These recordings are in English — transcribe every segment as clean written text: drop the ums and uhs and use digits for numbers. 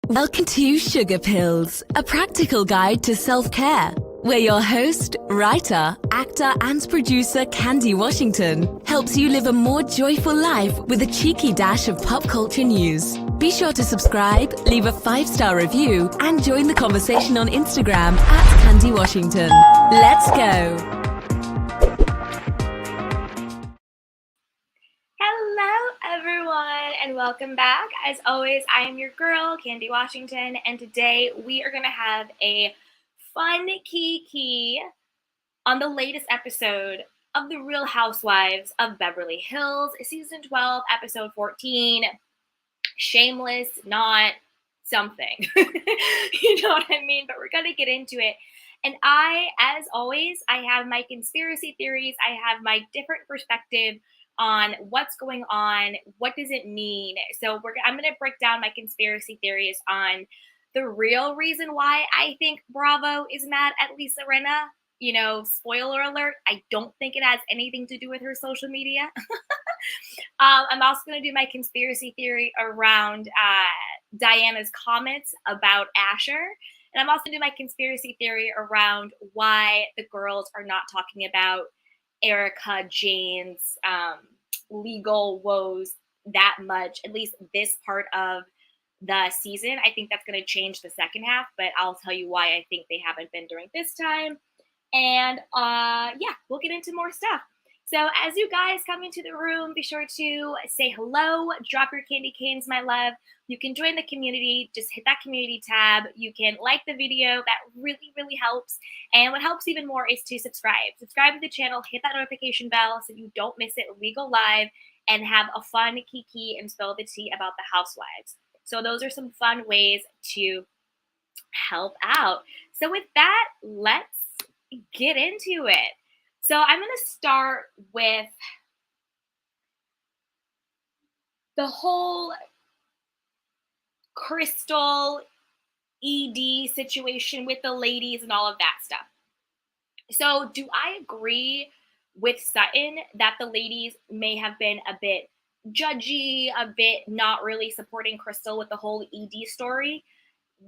Welcome to Sugar Pills, a practical guide to self-care, where your host, writer, actor and producer Candy Washington helps you live a more joyful life with a cheeky dash of pop culture news. Be sure to subscribe, leave a 5-star review and join the conversation on Instagram at Candy Washington. Let's go! Hello everyone and welcome back. As always, I am your girl, Candy Washington, and today we are going to have a fun kiki on the latest episode of The Real Housewives of Beverly Hills, Season 12, Episode 14, Shameless, not something. You know what I mean? But we're going to get into it. And as always, I have my conspiracy theories. I have my different perspective on what's going on, what does it mean. So I'm going to break down my conspiracy theories on the real reason why I think Bravo is mad at Lisa Rinna. You know, spoiler alert, I don't think it has anything to do with her social media. I'm also going to do my conspiracy theory around Diana's comments about Asher. And I'm also going to do my conspiracy theory around why the girls are not talking about Erica Jane's legal woes that much, at least this part of the season. I think that's going to change the second half, but I'll tell you why I think they haven't been during this time. And yeah, we'll get into more stuff. So as you guys come into the room, be sure to say hello, drop your candy canes, my love. You can join the community, just hit that community tab. You can like the video, that really, really helps. And what helps even more is to subscribe. Subscribe to the channel, hit that notification bell so you don't miss it. We go live and have a fun kiki and spill the tea about the housewives. So those are some fun ways to help out. So with that, let's get into it. So I'm going to start with the whole Crystal ED situation with the ladies and all of that stuff. So do I agree with Sutton that the ladies may have been a bit judgy, a bit not really supporting Crystal with the whole ED story?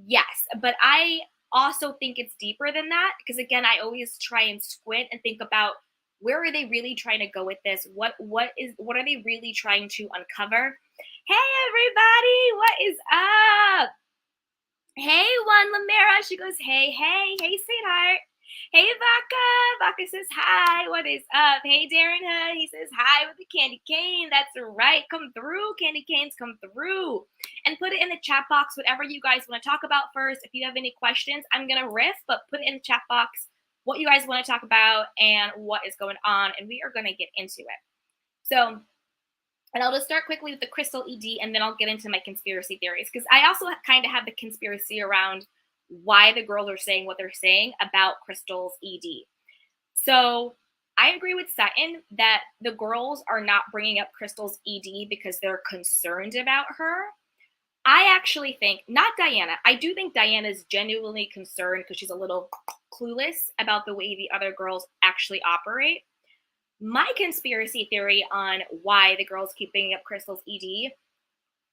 Yes, but I also think it's deeper than that, because again, I always try and squint and think about where are they really trying to go with this? What are they really trying to uncover? Hey everybody, what is up? Hey Juan Lamera, she goes, hey sweetheart. Hey Vaca says hi, what is up? Hey Darren Hood, he says hi with the candy cane. That's right, come through, candy canes, come through. And put it in the chat box, whatever you guys want to talk about first. If you have any questions, I'm going to riff, but put it in the chat box what you guys want to talk about and what is going on, and we are going to get into it. So, and I'll just start quickly with the Crystal ED, and then I'll get into my conspiracy theories, because I also kind of have the conspiracy around why the girls are saying what they're saying about Crystal's ED. So I agree with Sutton that the girls are not bringing up Crystal's ED because they're concerned about her. I actually think, not Diana, I do think Diana's genuinely concerned because she's a little clueless about the way the other girls actually operate. My conspiracy theory on why the girls keep bringing up Crystal's ED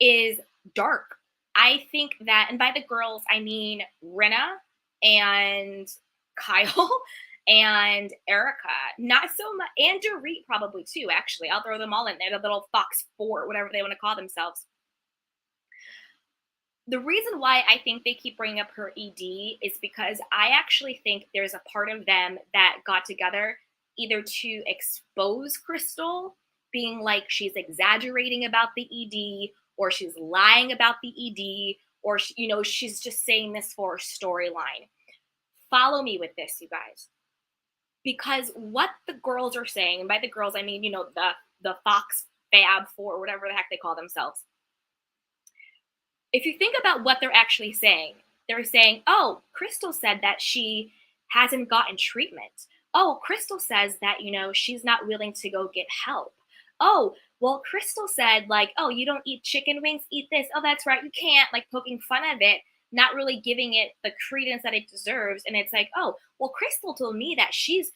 is dark. I think that, and by the girls, I mean Rinna and Kyle and Erica. Not so much, and Dorit probably too, actually. I'll throw them all in there, the little Fox 4, whatever they want to call themselves. The reason why I think they keep bringing up her ED is because I actually think there's a part of them that got together either to expose Crystal, being like she's exaggerating about the ED, or she's lying about the ED, or she's just saying this for a storyline. Follow me with this, you guys. Because what the girls are saying, and by the girls I mean, the Fox Fab 4, whatever the heck they call themselves. If you think about what they're actually saying, they're saying, oh, Crystal said that she hasn't gotten treatment. Oh, Crystal says that, she's not willing to go get help. Oh, well, Crystal said, like, oh, you don't eat chicken wings, eat this. Oh, that's right, you can't, like, poking fun of it, not really giving it the credence that it deserves. And it's like, oh, well, Crystal told me that she's,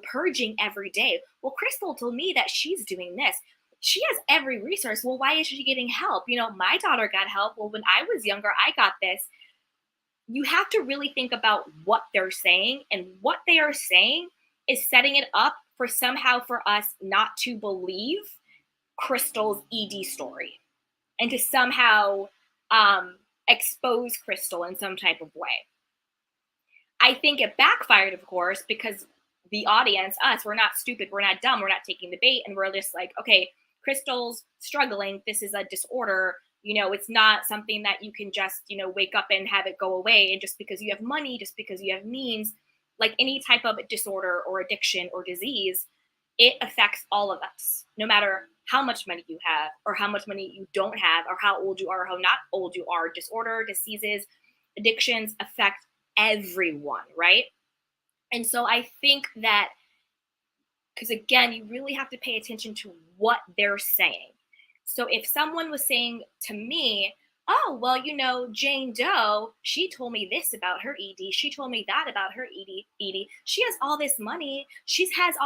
purging every day. Well, Crystal told me that she's doing this. she has every resource. Well, why is she getting help? My daughter got help. Well, when I was younger, I got this. You have to really think about what they're saying, and what they are saying is setting it up for somehow for us not to believe Crystal's ED story, and to somehow expose Crystal in some type of way. I think it backfired, of course, because the audience, us, we're not stupid, we're not dumb, we're not taking the bait, and we're just like, okay, Crystal's struggling, this is a disorder, it's not something that you can just, wake up and have it go away, and just because you have money, just because you have means, like any type of disorder or addiction or disease, it affects all of us, no matter how much money you have, or how much money you don't have, or how old you are, or how not old you are. Disorder, diseases, addictions affect everyone, right? And so I think that, because again, you really have to pay attention to what they're saying. So if someone was saying to me, oh, well, Jane Doe, she told me this about her ED. She told me that about her ED. She has all this money. She has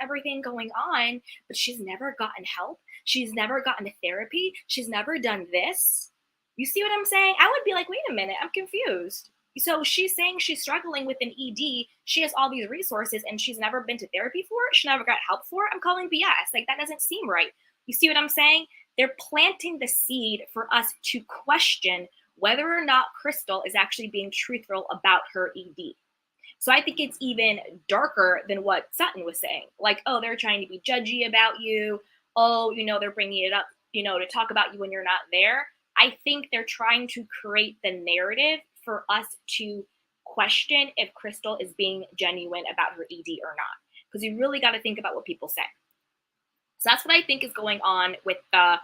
everything going on, but she's never gotten help. She's never gotten therapy. She's never done this. You see what I'm saying? I would be like, wait a minute, I'm confused. So she's saying she's struggling with an ED. She has all these resources and she's never been to therapy for it. She never got help for it. I'm calling BS. Like, that doesn't seem right. You see what I'm saying? They're planting the seed for us to question whether or not Crystal is actually being truthful about her ED. So I think it's even darker than what Sutton was saying. Like, oh, they're trying to be judgy about you. Oh, they're bringing it up, to talk about you when you're not there. I think they're trying to create the narrative for us to question if Crystal is being genuine about her ED or not. Because you really got to think about what people say. So that's what I think is going on with the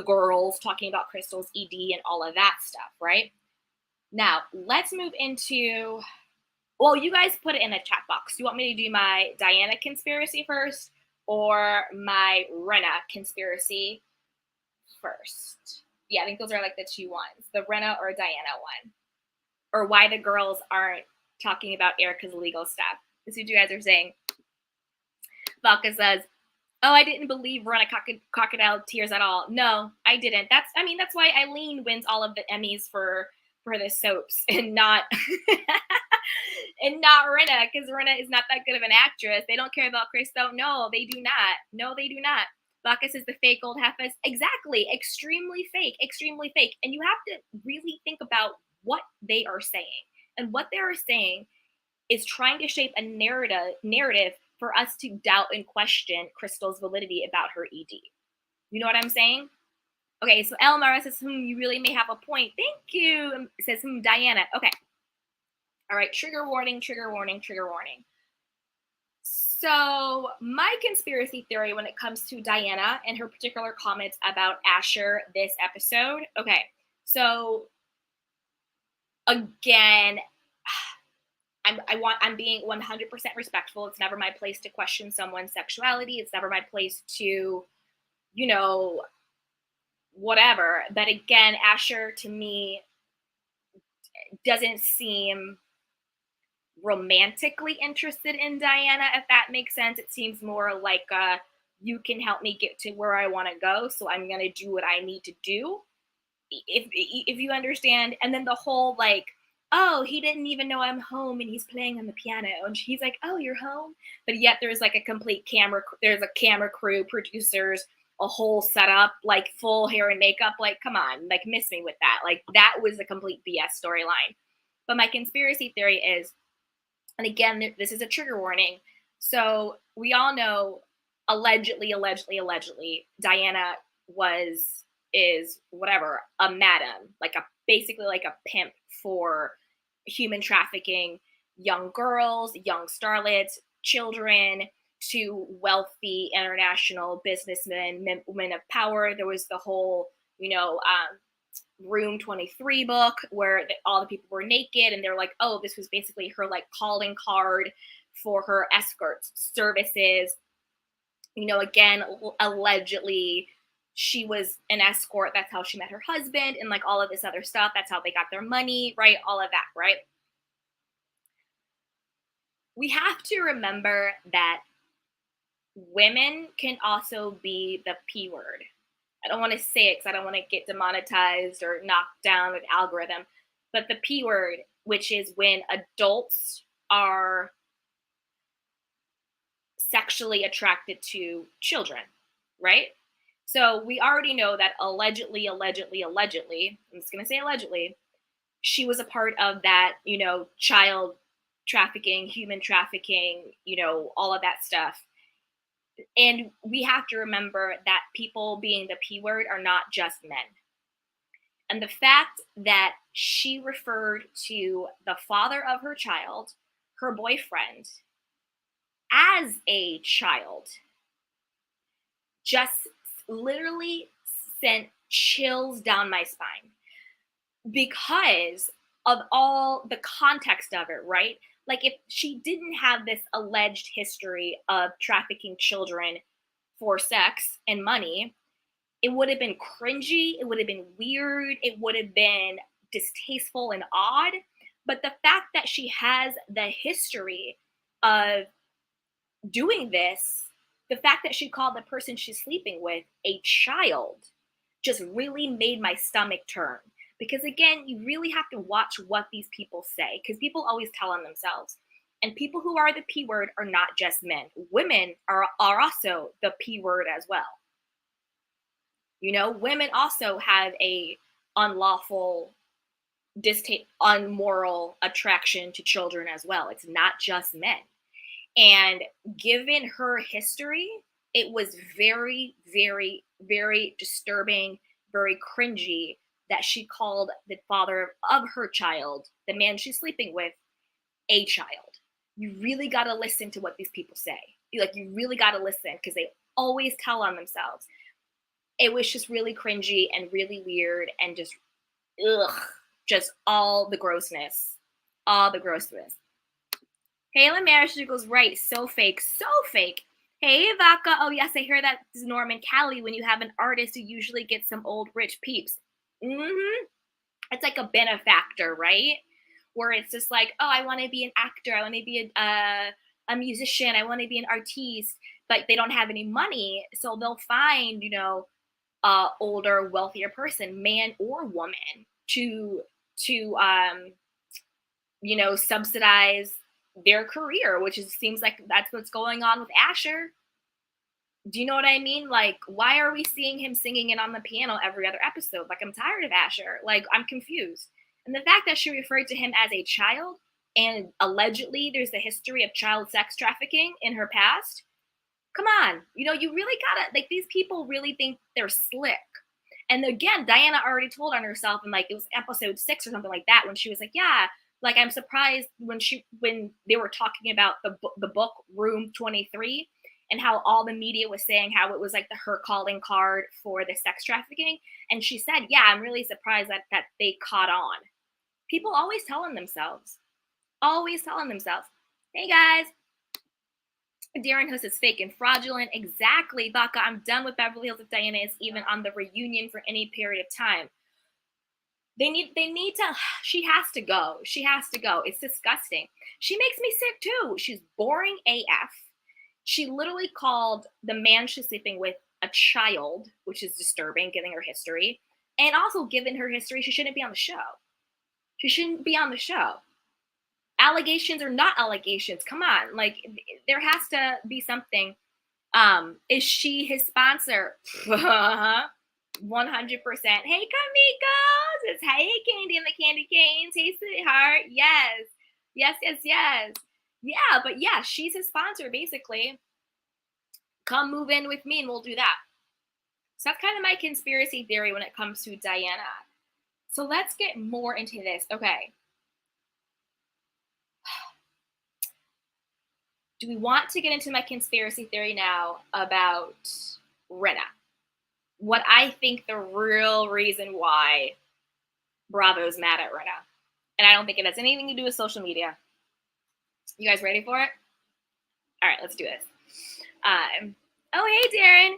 girls talking about Crystal's ED and all of that stuff, right? Now, let's move into, well, you guys put it in the chat box. Do you want me to do my Diana conspiracy first, or my Rinna conspiracy first? Yeah, I think those are like the two ones, the Rinna or Diana one. Or why the girls aren't talking about Erica's legal stuff. This is what you guys are saying. Valka says, oh, I didn't believe Rinna crocodile tears at all. No, I didn't. That's why Eileen wins all of the Emmys for the soaps, and not and not Rinna, because Rinna is not that good of an actress. They don't care about Crystal. No, they do not. No, they do not. Bacchus is the fake old heifers. Exactly. Extremely fake. Extremely fake. And you have to really think about what they are saying. And what they are saying is trying to shape a narrative for us to doubt and question Crystal's validity about her ED. You know what I'm saying? Okay, so Elmara says, you really may have a point. Thank you. Says, Diana. Okay. All right, trigger warning, trigger warning, trigger warning. So my conspiracy theory when it comes to Diana and her particular comments about Asher this episode. Okay, so again, I'm being 100% respectful. It's never my place to question someone's sexuality. It's never my place to, whatever. But again, Asher to me doesn't seem romantically interested in Diana, if that makes sense. It seems more like you can help me get to where I want to go, so I'm going to do what I need to do, if you understand. And then the whole like, oh, he didn't even know I'm home and he's playing on the piano, and she's like, oh, you're home, but yet there's like a complete there's a camera crew, producers, a whole setup, like full hair and makeup. Like, come on, like, miss me with that. Like, that was a complete BS storyline. But my conspiracy theory is, and again, this is a trigger warning. So we all know, allegedly, Diana is whatever, a madam, basically like a pimp for human trafficking young girls, young starlets, children, to wealthy international businessmen, women of power. There was the whole, Room 23 book where all the people were naked, and they're like, oh, this was basically her like calling card for her escort services. Again, allegedly she was an escort. That's how she met her husband, and like all of this other stuff. That's how they got their money, right? All of that, right? We have to remember that women can also be the P word. I don't want to say it because I don't want to get demonetized or knocked down with algorithm, but the P word, which is when adults are sexually attracted to children, right? So we already know that allegedly, I'm just going to say allegedly, she was a part of that, child trafficking, human trafficking, all of that stuff. And we have to remember that people being the P word are not just men. And the fact that she referred to the father of her child, her boyfriend, as a child, just literally sent chills down my spine because of all the context of it, right? Like, if she didn't have this alleged history of trafficking children for sex and money, it would have been cringy, it would have been weird, it would have been distasteful and odd. But the fact that she has the history of doing this, the fact that she called the person she's sleeping with a child, just really made my stomach turn. Because again, you really have to watch what these people say, because people always tell on themselves. And people who are the P word are not just men. Women are also the P word as well. Women also have a unlawful, unmoral attraction to children as well. It's not just men. And given her history, it was very, very, very disturbing, very cringy that she called the father of her child, the man she's sleeping with, a child. You really got to listen to what these people say. You really got to listen, because they always tell on themselves. It was just really cringy and really weird and just, just all the grossness. All the grossness. Kayla Marish goes, right, so fake, so fake. Hey, Vaca. Oh, yes, I hear that is Norman Cali. When you have an artist who usually gets some old rich peeps. It's like a benefactor, right? Where it's just like, oh, I want to be an actor. I want to be a musician. I want to be an artiste. But they don't have any money. So they'll find, older, wealthier person, man or woman, to subsidize their career, which seems like that's what's going on with Asher. Do you know what I mean? Like, why are we seeing him singing it on the piano every other episode? Like, I'm tired of Asher. Like, I'm confused. And the fact that she referred to him as a child, and allegedly there's a history of child sex trafficking in her past. Come on. You really gotta, like, these people really think they're slick. And again, Diana already told on herself in, like, it was episode 6 or something like that, when she was like, yeah, like, I'm surprised when they were talking about the book Room 23, and how all the media was saying how it was like her calling card for the sex trafficking. And she said, yeah, I'm really surprised that they caught on. People always telling themselves. Always telling themselves. Hey, guys. Darren Huss is fake and fraudulent. Exactly, Baca. I'm done with Beverly Hills if Diana is even on the reunion for any period of time. They need to, she has to go. She has to go. It's disgusting. She makes me sick too. She's boring AF. She literally called the man she's sleeping with a child, which is disturbing, given her history. And also, given her history, she shouldn't be on the show. She shouldn't be on the show. Allegations are not allegations. Come on. Like, there has to be something. Is she his sponsor? 100%. Hey, Kamikos. It's hey, Candy and the Candy Canes. Hey, sweetheart. Yes. Yes, yes, yes. Yeah, but yeah, she's his sponsor, basically. Come move in with me and we'll do that. So that's kind of my conspiracy theory when it comes to Diana. So let's get more into this. Okay. Do we want to get into my conspiracy theory now about Rinna? What I think the real reason why Bravo's mad at Rinna. And I don't think it has anything to do with social media. You guys ready for it? All right, let's do this. Oh, hey, Darren.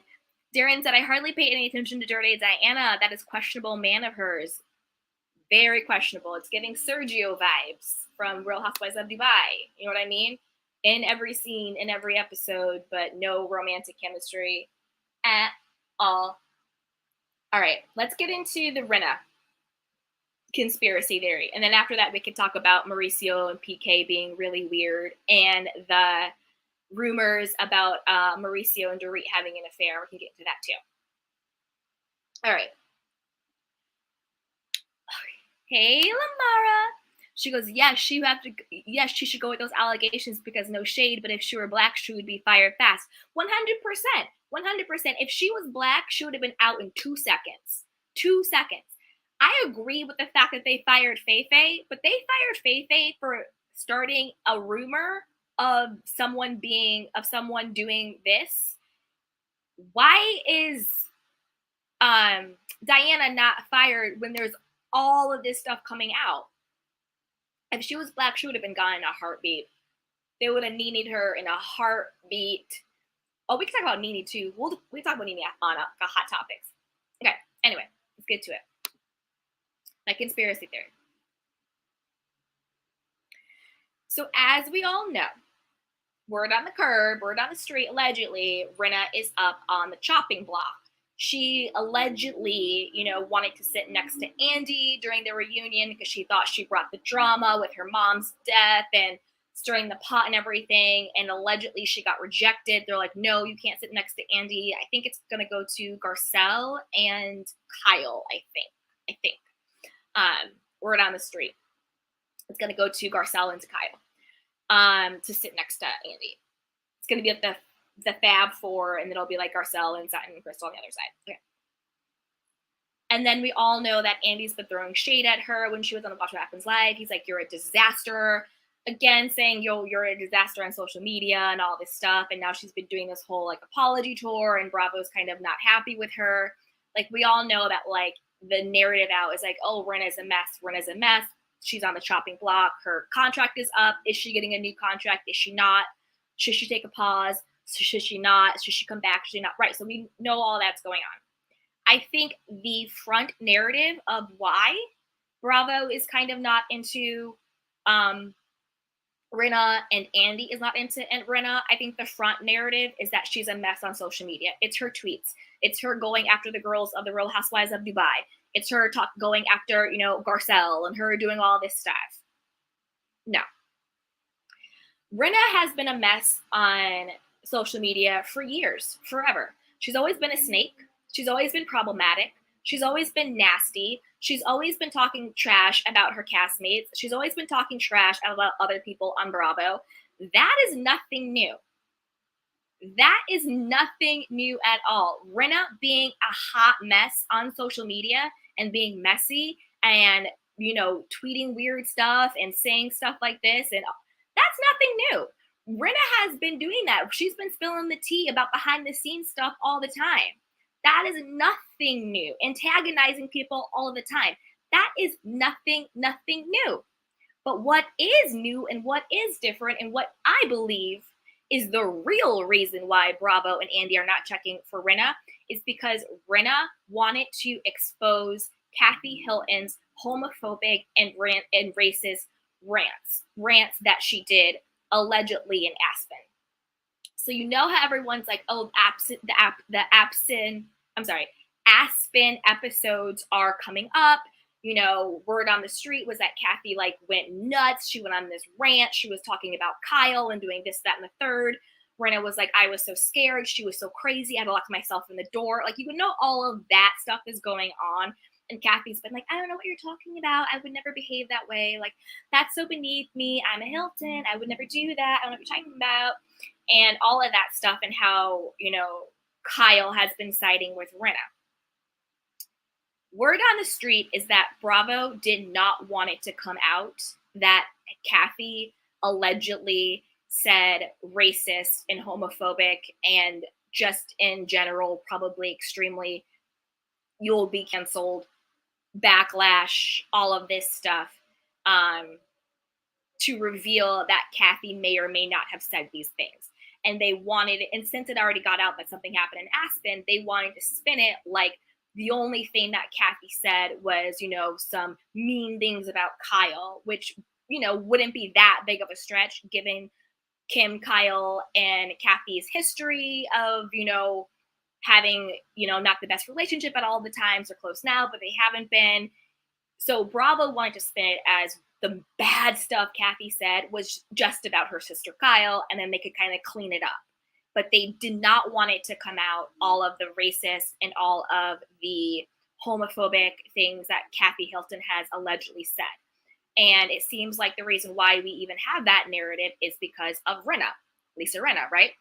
Darren said, I hardly pay any attention to Dirty Diana. That is questionable man of hers. Very questionable. It's giving Sergio vibes from Real Housewives of Dubai. You know what I mean? in every scene, in every episode, but no romantic chemistry at all. All right, let's get into the Rinna conspiracy theory. And then after that, we could talk about Mauricio and PK being really weird and the rumors about Mauricio and Dorit having an affair. We can get into that too. All right. Hey, Lamara. She goes, yes, she should go with those allegations because no shade, but if she were black, she would be fired fast. 100%. 100%. If she was black, she would have been out in 2 seconds. 2 seconds. I agree with the fact that they fired Feifei, but they fired Feifei for starting a rumor of someone doing this. Why is Diana not fired when there's all of this stuff coming out? If she was black, she would have been gone in a heartbeat. They would have needed her in a heartbeat. Oh, we can talk about Nene too. We talk about Nene on Hot Topics. Okay, anyway, let's get to it. My conspiracy theory. So as we all know, word on the street, allegedly, Rinna is up on the chopping block. She allegedly, wanted to sit next to Andy during the reunion because she thought she brought the drama with her mom's death and stirring the pot and everything. And allegedly she got rejected. They're like, no, you can't sit next to Andy. I think it's going to go to Garcelle and Kyle, I think. Word on the street. It's going to go to Garcelle and to Kyle to sit next to Andy. It's going to be at the Fab Four, and it'll be like Garcelle and Sutton and Crystal on the other side. Okay. And then we all know that Andy's been throwing shade at her when she was on the Watch What Happens Live. He's like, you're a disaster. Again, saying, you're a disaster on social media and all this stuff. And now she's been doing this whole apology tour, and Bravo's kind of not happy with her. We all know that the narrative out is oh, Rinna's a mess. She's on the chopping block. Her contract is up. Is she getting a new contract? Is she not? Should she take a pause? Should she not? Should she come back? Should she not? Right. So we know all that's going on. I think the front narrative of why Bravo is kind of not into Rinna and Andy is not into Rinna. I think the front narrative is that she's a mess on social media. It's her tweets. It's her going after the girls of the Real Housewives of Dubai. It's her going after, Garcelle and her doing all this stuff. No. Rinna has been a mess on social media for years, forever. She's always been a snake. She's always been problematic. She's always been nasty. She's always been talking trash about her castmates. She's always been talking trash about other people on Bravo. That is nothing new. That is nothing new at all. Rinna being a hot mess on social media and being messy and, tweeting weird stuff and saying stuff like this, and that's nothing new. Rinna has been doing that. She's been spilling the tea about behind the scenes stuff all the time. That is nothing new. Antagonizing people all the time. That is nothing new. But what is new and what is different and what I believe is the real reason why Bravo and Andy are not checking for Rinna is because Rinna wanted to expose Kathy Hilton's homophobic and racist rants that she did allegedly in Aspen. So how everyone's like, oh, Aspen episodes are coming up. Word on the street was that Kathy went nuts. She went on this rant. She was talking about Kyle and doing this, that, and the third. Rinna was like, I was so scared. She was so crazy. I had to lock myself in the door. All of that stuff is going on. And Kathy's been like, I don't know what you're talking about. I would never behave that way. That's so beneath me. I'm a Hilton. I would never do that. I don't know what you're talking about. And all of that stuff and how, Kyle has been siding with Rinna. Word on the street is that Bravo did not want it to come out that Kathy allegedly said racist and homophobic and just in general, probably extremely, you'll be canceled, backlash, all of this stuff, to reveal that Kathy may or may not have said these things. And they wanted it, and since it already got out that something happened in Aspen, they wanted to spin it like the only thing that Kathy said was, some mean things about Kyle, which, wouldn't be that big of a stretch given Kim, Kyle, and Kathy's history of, having, not the best relationship at all the times. They're close now, but they haven't been. So Bravo wanted to spin it as the bad stuff Kathy said was just about her sister Kyle, and then they could kind of clean it up. But they did not want it to come out all of the racist and all of the homophobic things that Kathy Hilton has allegedly said. And it seems like the reason why we even have that narrative is because of Rinna, Lisa Rinna, right?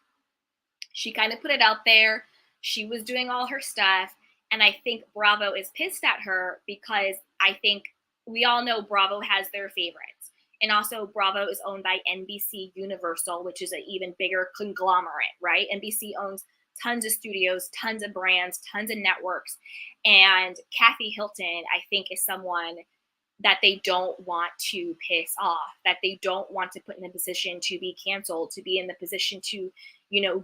She kind of put it out there. She was doing all her stuff. And I think Bravo is pissed at her because I think we all know Bravo has their favorites. And also Bravo is owned by NBC Universal, which is an even bigger conglomerate, right? NBC owns tons of studios, tons of brands, tons of networks. And Kathy Hilton, I think, is someone that they don't want to piss off, that they don't want to put in a position to be canceled, to be in the position to,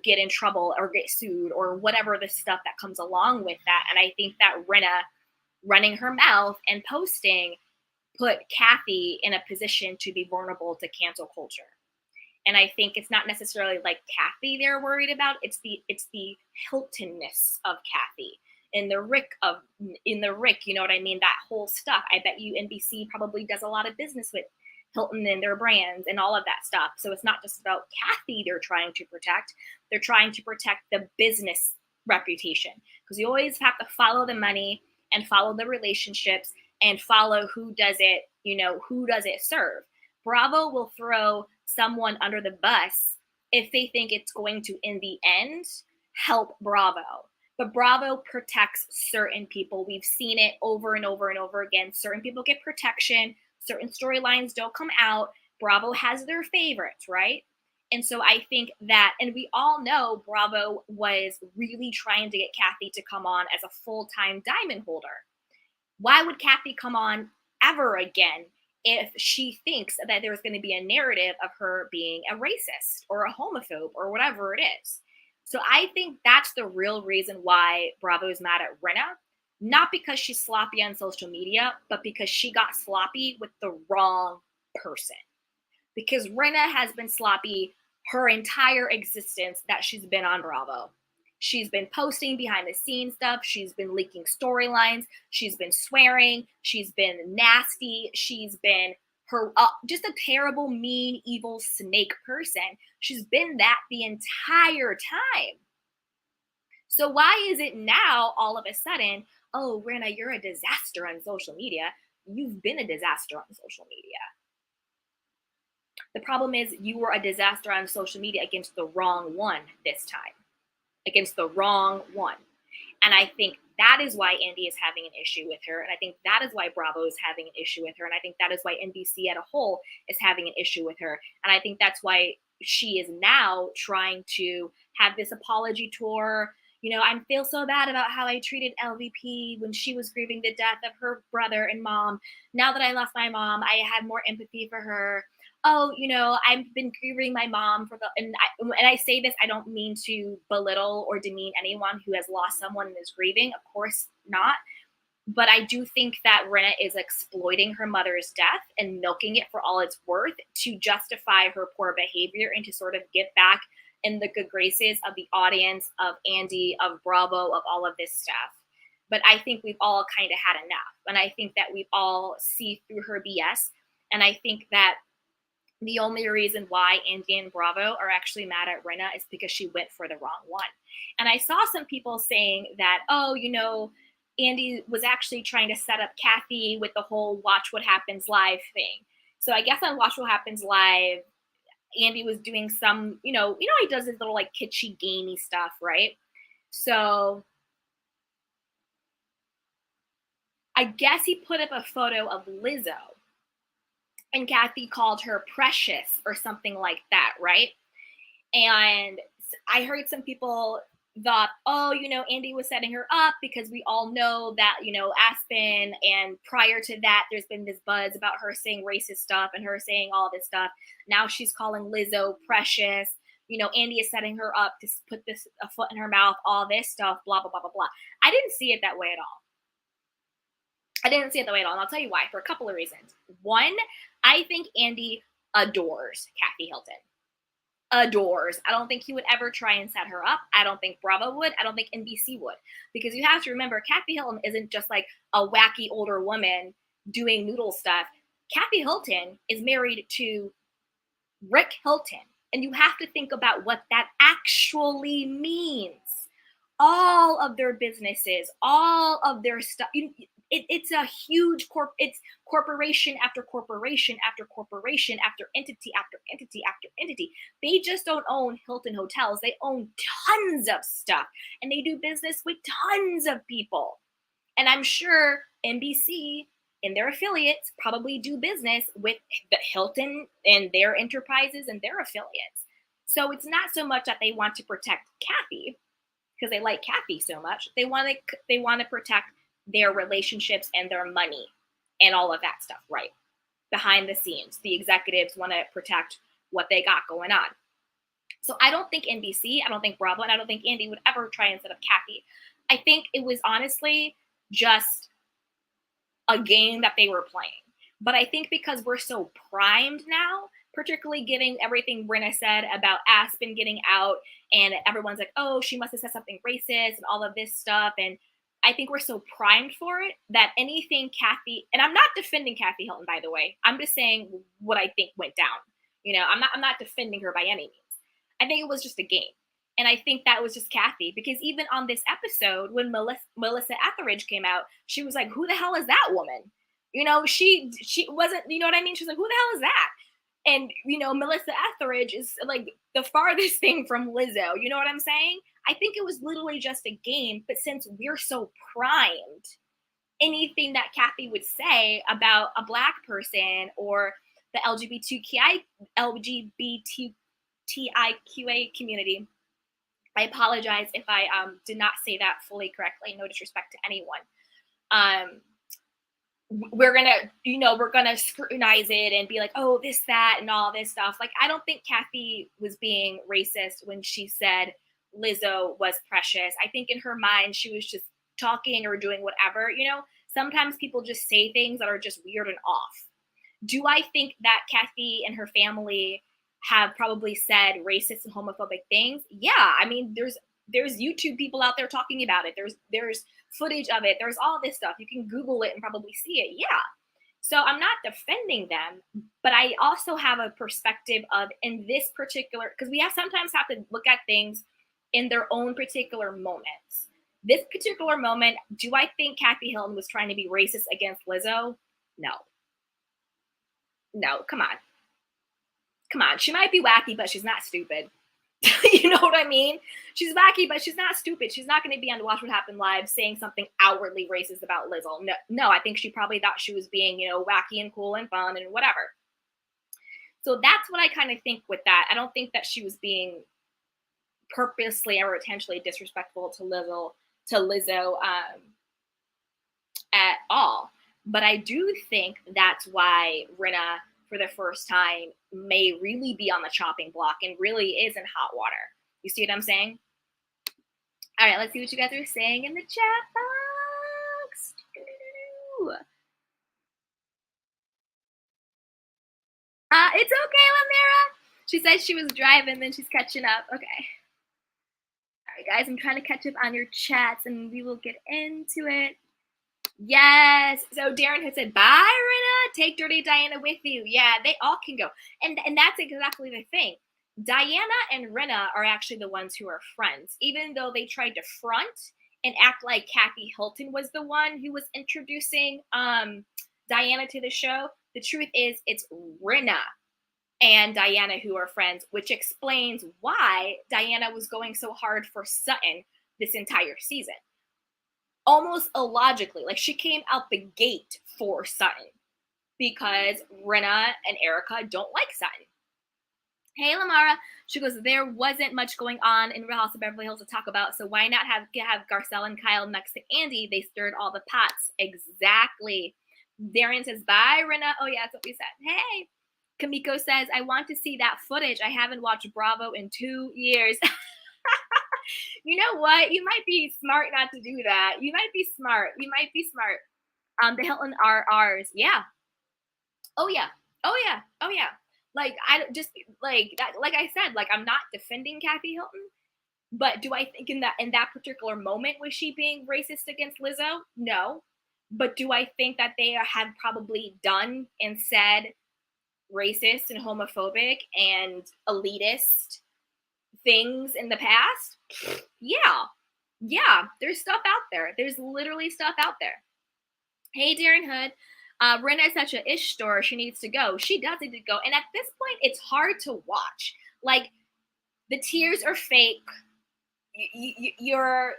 get in trouble or get sued or whatever the stuff that comes along with that. And I think that Rinna running her mouth and posting put Kathy in a position to be vulnerable to cancel culture. And I think it's not necessarily like Kathy they're worried about. It's the Hiltonness of Kathy. In the Rick, you know what I mean? That whole stuff. I bet you NBC probably does a lot of business with Hilton and their brands and all of that stuff. So it's not just about Kathy they're trying to protect. They're trying to protect the business reputation, because you always have to follow the money and follow the relationships and follow who does it, who does it serve. Bravo will throw someone under the bus if they think it's going to, in the end, help Bravo. But Bravo protects certain people. We've seen it over and over and over again. Certain people get protection. Certain storylines don't come out. Bravo has their favorites, right? And so I think that, and we all know Bravo was really trying to get Kathy to come on as a full-time diamond holder. Why would Kathy come on ever again if she thinks that there's going to be a narrative of her being a racist or a homophobe or whatever it is? So I think that's the real reason why Bravo is mad at Rinna. Not because she's sloppy on social media, but because she got sloppy with the wrong person. Because Rinna has been sloppy her entire existence that she's been on Bravo. She's been posting behind the scenes stuff. She's been leaking storylines. She's been swearing. She's been nasty. She's been just a terrible, mean, evil snake person. She's been that the entire time. So why is it now all of a sudden, oh, Rinna, you're a disaster on social media? You've been a disaster on social media. The problem is you were a disaster on social media against the wrong one this time. Against the wrong one. And I think that is why Andy is having an issue with her. And I think that is why Bravo is having an issue with her. And I think that is why NBC as a whole is having an issue with her. And I think that's why she is now trying to have this apology tour. I feel so bad about how I treated LVP when she was grieving the death of her brother and mom. Now that I lost my mom, I had more empathy for her. Oh, I've been grieving my mom and I say this, I don't mean to belittle or demean anyone who has lost someone and is grieving. Of course not. But I do think that Rinna is exploiting her mother's death and milking it for all it's worth to justify her poor behavior and to sort of get back in the good graces of the audience, of Andy, of Bravo, of all of this stuff. But I think we've all kind of had enough. And I think that we've all see through her BS. And I think that the only reason why Andy and Bravo are actually mad at Rinna is because she went for the wrong one. And I saw some people saying that, Andy was actually trying to set up Kathy with the whole Watch What Happens Live thing. So I guess on Watch What Happens Live, Andy was doing some, he does his little like kitschy gamey stuff, right? So I guess he put up a photo of Lizzo. And Kathy called her precious or something like that, right? And I heard some people thought, Andy was setting her up because we all know that, Aspen, and prior to that, there's been this buzz about her saying racist stuff and her saying all this stuff. Now she's calling Lizzo precious. Andy is setting her up to put a foot in her mouth, all this stuff, blah, blah, blah, blah, blah. I didn't see it that way at all. And I'll tell you why, for a couple of reasons. One, I think Andy adores Kathy Hilton. adores. I don't think he would ever try and set her up. I don't think Bravo would. I don't think NBC would. Because you have to remember, Kathy Hilton isn't just like a wacky older woman doing noodle stuff. Kathy Hilton is married to Rick Hilton. And you have to think about what that actually means. All of their businesses, all of their stuff. It's a huge it's corporation after corporation after corporation after entity after entity after entity. They just don't own Hilton Hotels. They own tons of stuff, and they do business with tons of people. And I'm sure NBC and their affiliates probably do business with the Hilton and their enterprises and their affiliates. So it's not so much that they want to protect Kathy because they like Kathy so much. They want to protect their relationships and their money and all of that stuff, right? Behind the scenes, the executives want to protect what they got going on. So I don't think NBC, I don't think Bravo, and I don't think Andy would ever try and set up Kathy. I think it was honestly just a game that they were playing. But I think because we're so primed now, particularly given everything Rinna said about Aspen getting out, and everyone's like, oh, she must have said something racist and all of this stuff. And I think we're so primed for it that anything Kathy, and I'm not defending Kathy Hilton, by the way. I'm just saying what I think went down. You know, I'm not defending her by any means. I think it was just a game. And I think that was just Kathy, because even on this episode, when Melissa Etheridge came out, she was like, who the hell is that woman? You know, she wasn't, you know what I mean? She's like, who the hell is that? And, you know, Melissa Etheridge is like the farthest thing from Lizzo. You know what I'm saying? I think it was literally just a game. But since we're so primed, anything that Kathy would say about a Black person or the LGBTQIA community, I apologize if I did not say that fully correctly. No disrespect to anyone. We're gonna scrutinize it and be like, oh, this, that, and all this stuff. Like, I don't think Kathy was being racist when she said Lizzo was precious. I think in her mind, she was just talking or doing whatever. You know, sometimes people just say things that are just weird and off. Do I think that Kathy and her family have probably said racist and homophobic things? Yeah, I mean, there's YouTube people out there talking about it. There's footage of it. There's all this stuff. You can Google it and probably see it. Yeah. So I'm not defending them, but I also have a perspective of, in this particular, because we sometimes have to look at things in their own particular moments. This particular moment, do I think Kathy Hilton was trying to be racist against Lizzo? No, come on. She might be wacky, but she's not stupid. You know what I mean? She's wacky, but she's not stupid. She's not going to be on Watch What Happened Live saying something outwardly racist about Lizzo. No, I think she probably thought she was being, you know, wacky and cool and fun and whatever. So that's what I kind of think with that. I don't think that she was being purposely or intentionally disrespectful to Lizzo at all. But I do think that's why Rinna, for the first time, may really be on the chopping block and really is in hot water. You see what I'm saying? All right, let's see what you guys are saying in the chat box. It's okay, Lamira. She said she was driving, then she's catching up. Okay. All right, guys, I'm trying to catch up on your chats, and we will get into it. Yes. So Darren had said, bye, Rinna. Take Dirty Diana with you. Yeah, they all can go. And that's exactly the thing. Diana and Rinna are actually the ones who are friends, even though they tried to front and act like Kathy Hilton was the one who was introducing Diana to the show. The truth is, it's Rinna and Diana who are friends, which explains why Diana was going so hard for Sutton this entire season. Almost illogically, like she came out the gate for Sutton because Rinna and Erica don't like Sutton. Hey, Lamara. She goes, there wasn't much going on in Real House of Beverly Hills to talk about, so why not have Garcelle and Kyle next to Andy? They stirred all the pots. Exactly. Darian says, bye, Rinna. Oh, yeah, that's what we said. Hey. Kamiko says, I want to see that footage. I haven't watched Bravo in 2 years. You know what? You might be smart not to do that. You might be smart. The Hilton RRs. Yeah. Oh, yeah. Like, I just like that, like I said, like I'm not defending Kathy Hilton, but do I think in that particular moment was she being racist against Lizzo? No. But do I think that they have probably done and said racist and homophobic and elitist things in the past? Yeah. Yeah, there's stuff out there. There's literally stuff out there. Hey, Darren Hood. Rinna is such a ish store. She needs to go. She does need to go. And at this point, it's hard to watch. Like, the tears are fake. You're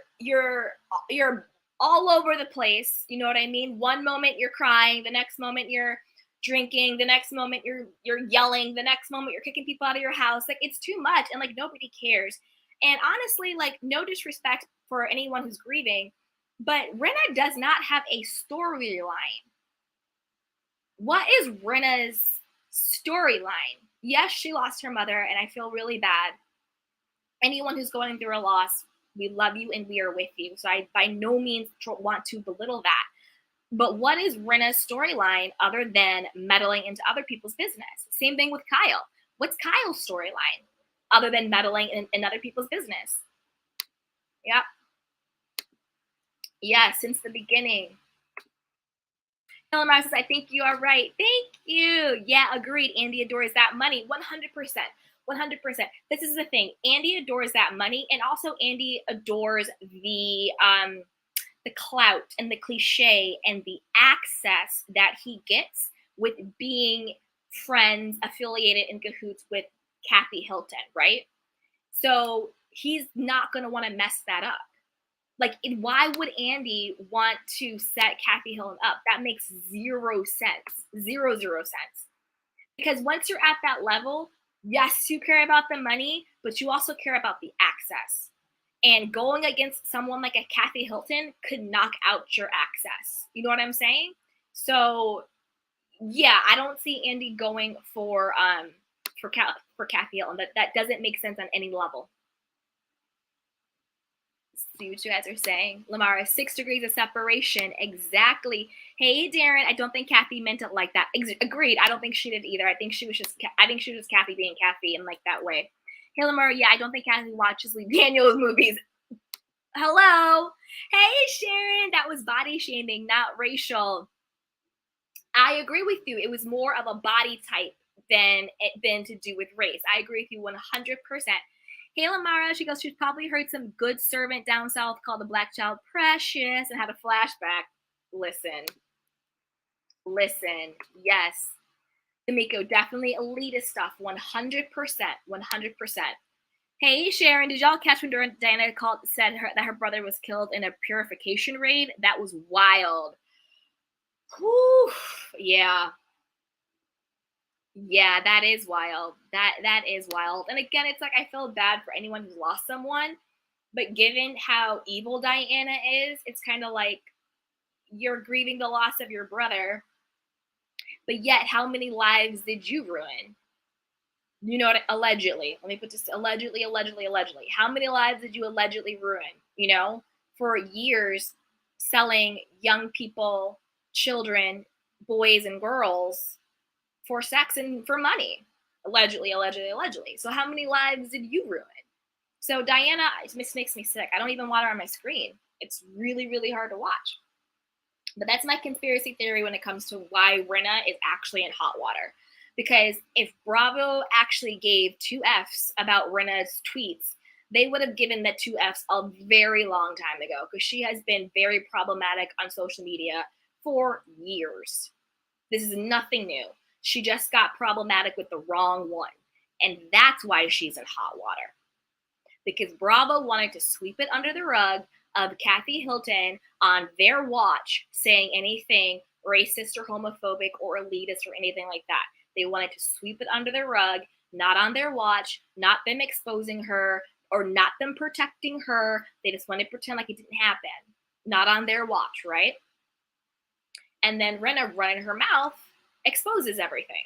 all over the place. You know what I mean? One moment you're crying, the next moment you're drinking, the next moment you're yelling, the next moment you're kicking people out of your house. Like, it's too much, and like nobody cares. And honestly, like, no disrespect for anyone who's grieving, but Rinna does not have a storyline. What is Rinna's storyline? Yes, she lost her mother, and I feel really bad. Anyone who's going through a loss, we love you and we are with you. So I by no means want to belittle that. But what is Rinna's storyline other than meddling into other people's business? Same thing with Kyle. What's Kyle's storyline other than meddling in other people's business? Yep. Yeah, since the beginning. Lamar says, I think you are right. Thank you. Yeah, agreed. Andy adores that money. 100%. 100%. This is the thing. Andy adores that money, and also Andy adores the clout and the cliche and the access that he gets with being friends, affiliated, in cahoots with Kathy Hilton, right? So he's not going to want to mess that up. Like, why would Andy want to set Kathy Hilton up? That makes zero sense. Zero sense. Because once you're at that level, yes, you care about the money, but you also care about the access. And going against someone like a Kathy Hilton could knock out your access. You know what I'm saying? So, yeah, I don't see Andy going for Kathy Hilton. That doesn't make sense on any level. See what you guys are saying. Lamara, 6 degrees of separation. Exactly. Hey, Darren, I don't think Kathy meant it like that. Agreed. I don't think she did either. I think she was just Kathy being Kathy in like that way. Hey, Lamara, yeah, I don't think Kathy watches Lee Daniels movies. Hello. Hey, Sharon, that was body shaming, not racial. I agree with you. It was more of a body type than to do with race. I agree with you 100%. Kayla Mara, she goes, she's probably heard some good servant down south called the Black Child Precious and had a flashback. Listen, yes. D'Amico, definitely elitist stuff, 100%, 100%. Hey, Sharon, did y'all catch when Diana said that her brother was killed in a purification raid? That was wild. Whew, yeah. Yeah, that is wild. That is wild. And again, it's like I feel bad for anyone who's lost someone, but given how evil Diana is, it's kind of like you're grieving the loss of your brother, but yet how many lives did you ruin? You know what? Allegedly. Let me put this allegedly. How many lives did you allegedly ruin? You know, for years selling young people, children, boys and girls for sex and for money, allegedly. So how many lives did you ruin? So Diana, this makes me sick. I don't even want her on my screen. It's really, really hard to watch. But that's my conspiracy theory when it comes to why Rinna is actually in hot water. Because if Bravo actually gave 2 Fs about Rinna's tweets, they would have given the 2 Fs a very long time ago, because she has been very problematic on social media for years. This is nothing new. She just got problematic with the wrong one. And that's why she's in hot water. Because Bravo wanted to sweep it under the rug of Kathy Hilton on their watch saying anything racist or homophobic or elitist or anything like that. They wanted to sweep it under the rug, not on their watch, not them exposing her or not them protecting her. They just wanted to pretend like it didn't happen. Not on their watch, right? And then Rinna running her mouth exposes everything.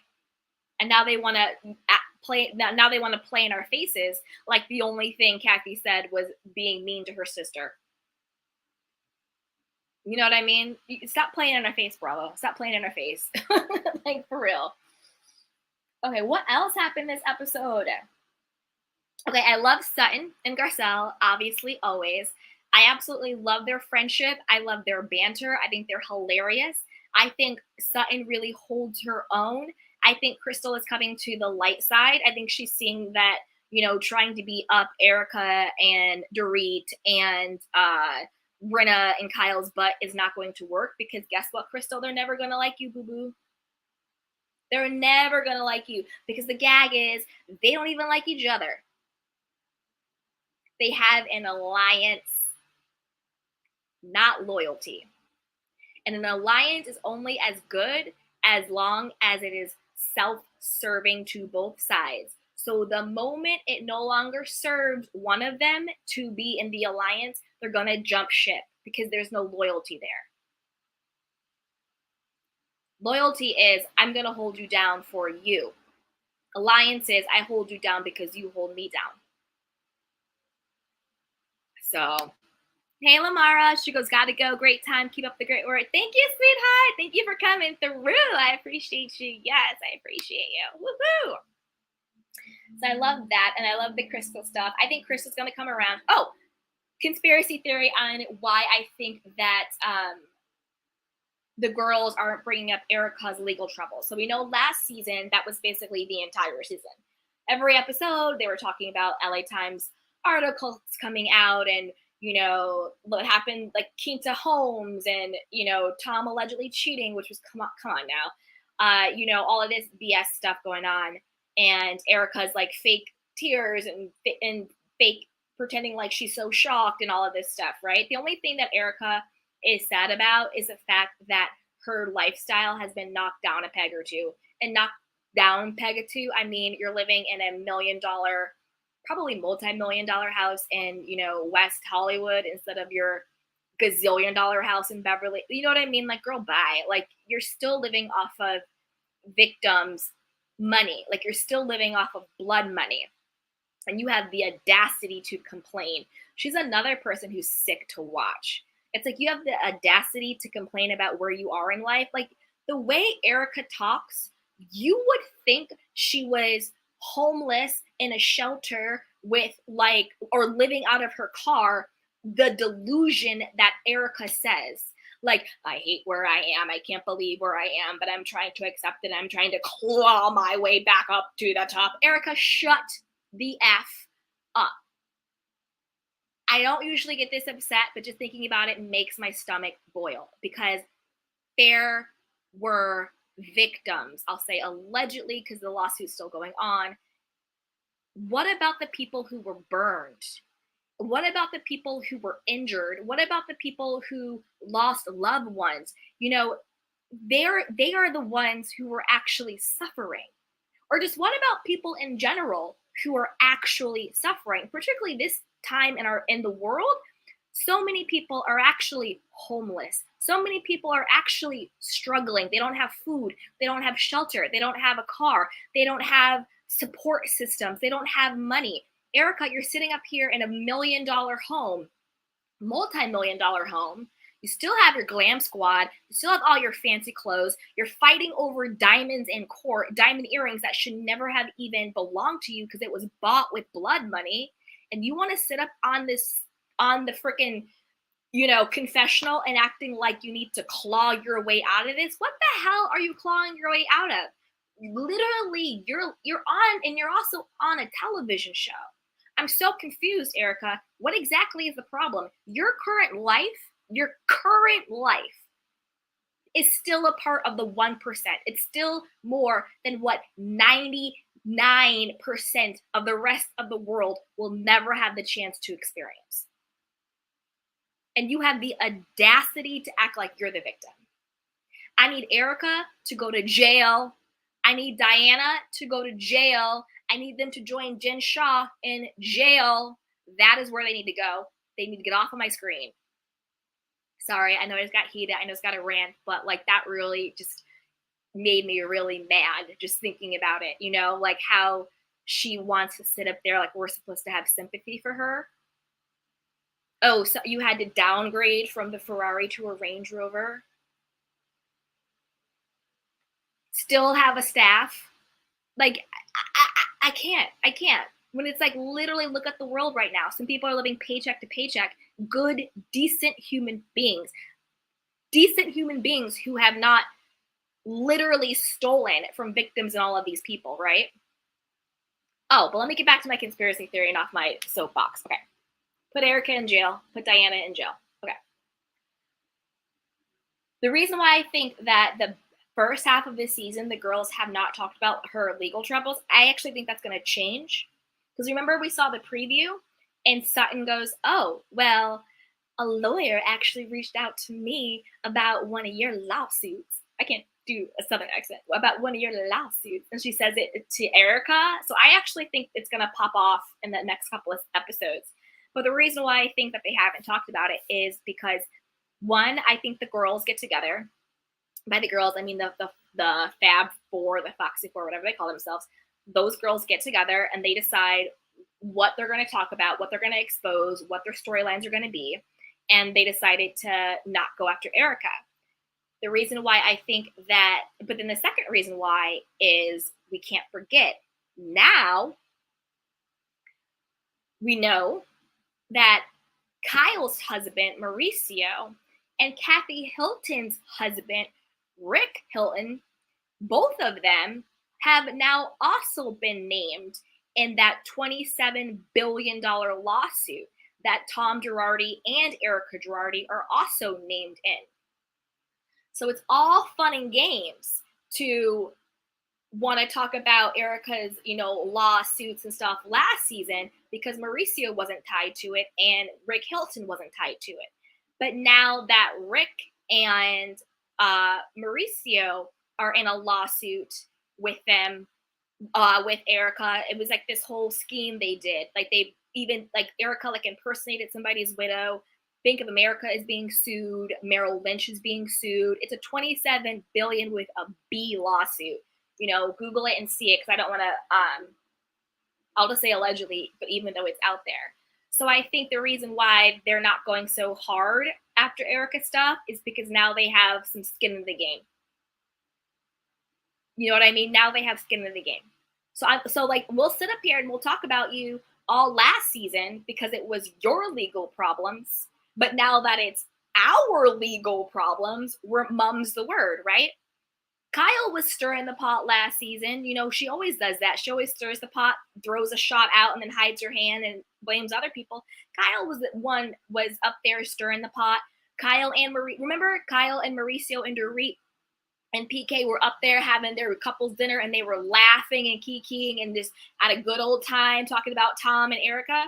And now they want to play. Now they want to play in our faces like the only thing Kathy said was being mean to her sister. You know what I mean? Stop playing in our face, Bravo. Stop playing in our face. Like, for real. Okay, what else happened this episode? Okay, I love Sutton and Garcelle, obviously, always. I absolutely love their friendship. I love their banter. I think they're hilarious. I think Sutton really holds her own. I think Crystal is coming to the light side. I think she's seeing that, trying to be up Erica and Dorit and Rinna and Kyle's butt is not going to work, because guess what, Crystal? They're never going to like you, boo boo. They're never going to like you, because the gag is they don't even like each other. They have an alliance, not loyalty. And an alliance is only as good as long as it is self-serving to both sides. So the moment it no longer serves one of them to be in the alliance, they're going to jump ship, because there's no loyalty there. Loyalty is, I'm going to hold you down for you. Alliance is, I hold you down because you hold me down. So, hey, Lamara. She goes, gotta go. Great time. Keep up the great work. Thank you, sweetheart. Thank you for coming through. I appreciate you. Yes, I appreciate you. Woohoo. So I love that. And I love the Crystal stuff. I think Crystal's going to come around. Oh, conspiracy theory on why I think that the girls aren't bringing up Erica's legal trouble. So we know last season, that was basically the entire season. Every episode, they were talking about LA Times articles coming out and, what happened, like Quinta Holmes and, Tom allegedly cheating, which was, come on now. All of this BS stuff going on. And Erica's like fake tears and fake pretending like she's so shocked and all of this stuff, right? The only thing that Erica is sad about is the fact that her lifestyle has been knocked down a peg or two. And knocked down peg or two, I mean, you're living in $1 million, probably multi-million-dollar house in, West Hollywood instead of your gazillion-dollar house in Beverly. You know what I mean? Like, girl, bye. Like, you're still living off of victims' money. Like, you're still living off of blood money. And you have the audacity to complain. She's another person who's sick to watch. It's like you have the audacity to complain about where you are in life. Like, the way Erica talks, you would think she was homeless in a shelter with or living out of her car. The delusion that Erica says, like, I hate where I am. I can't believe where I am, but I'm trying to accept it. I'm trying to claw my way back up to the top. Erica, shut the F up. I don't usually get this upset, but just thinking about it makes my stomach boil, because there were victims. I'll say allegedly, because the lawsuit's still going on. What about the people who were burned? What about the people who were injured? What about the people who lost loved ones? They are the ones who were actually suffering. Or just what about people in general who are actually suffering, particularly this time in the world? So many people are actually homeless. So many people are actually struggling. They don't have food. They don't have shelter. They don't have a car. They don't have support systems. They don't have money. Erica, you're sitting up here in $1 million home, multi-million-dollar home. You still have your glam squad. You still have all your fancy clothes. You're fighting over diamonds in court, diamond earrings that should never have even belonged to you because it was bought with blood money. And you want to sit up on the freaking, confessional and acting like you need to claw your way out of this? What the hell are you clawing your way out of? Literally, you're on, and you're also on a television show. I'm so confused, Erica. What exactly is the problem? Your current life is still a part of the 1%. It's still more than what 99% of the rest of the world will never have the chance to experience. And you have the audacity to act like you're the victim. I need Erica to go to jail. I need Diana to go to jail. I need them to join Jen Shah in jail. That is where they need to go. They need to get off of my screen. Sorry, I know I just got heated. I know it's got a rant, but that really just made me really mad just thinking about it. Like how she wants to sit up there like we're supposed to have sympathy for her. Oh, so you had to downgrade from the Ferrari to a Range Rover. Still have a staff. Like, I can't. When it's like, literally look at the world right now. Some people are living paycheck to paycheck. Good, decent human beings. Decent human beings who have not literally stolen from victims and all of these people, right? Oh, but let me get back to my conspiracy theory and off my soapbox. Okay. Put Erica in jail. Put Diana in jail. Okay. The reason why I think that the first half of this season, the girls have not talked about her legal troubles, I actually think that's going to change. Because remember, we saw the preview, and Sutton goes, oh, well, a lawyer actually reached out to me about one of your lawsuits. I can't do a Southern accent. About one of your lawsuits. And she says it to Erica. So I actually think it's going to pop off in the next couple of episodes. But the reason why I think that they haven't talked about it is because, one, I think the girls get together. By the girls, I mean the Fab Four, the Foxy Four, whatever they call themselves. Those girls get together and they decide what they're going to talk about, what they're going to expose, what their storylines are going to be. And they decided to not go after Erica. The reason why I think that, but then the second reason why is we can't forget, now we know that Kyle's husband, Mauricio, and Kathy Hilton's husband, Rick Hilton, both of them have now also been named in that $27 billion lawsuit that Tom Girardi and Erica Girardi are also named in. So it's all fun and games to want to talk about Erica's, lawsuits and stuff last season because Mauricio wasn't tied to it and Rick Hilton wasn't tied to it. But now that Rick and Mauricio are in a lawsuit with them, with Erica, it was like this whole scheme they did. Like they even, like Erica impersonated somebody's widow. Bank of America is being sued. Merrill Lynch is being sued. It's a $27 billion with a B lawsuit. Google it and see it because I don't want to, I'll just say allegedly, but even though it's out there. So I think the reason why they're not going so hard after Erica stuff is because now they have some skin in the game. You know what I mean? Now they have skin in the game. So we'll sit up here and we'll talk about you all last season because it was your legal problems. But now that it's our legal problems, mum's the word, right? Kyle was stirring the pot last season. She always does that. She always stirs the pot, throws a shot out, and then hides her hand and blames other people. Kyle was up there stirring the pot. Remember Kyle and Mauricio and Dorit and PK were up there having their couples dinner, and they were laughing and kikiing and just had a good old time talking about Tom and Erica.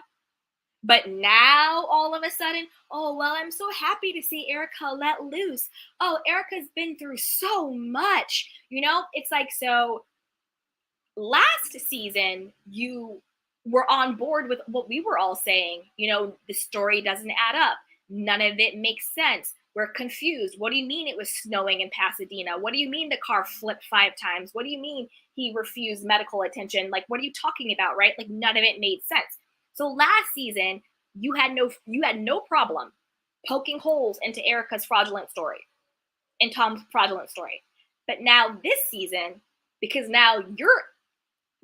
But now, all of a sudden, oh, well, I'm so happy to see Erica let loose. Oh, Erica's been through so much. It's like, so last season, you were on board with what we were all saying. The story doesn't add up. None of it makes sense. We're confused. What do you mean it was snowing in Pasadena? What do you mean the car flipped 5 times? What do you mean he refused medical attention? What are you talking about, right? None of it made sense. So last season, you had no problem poking holes into Erica's fraudulent story and Tom's fraudulent story. But now this season, because now your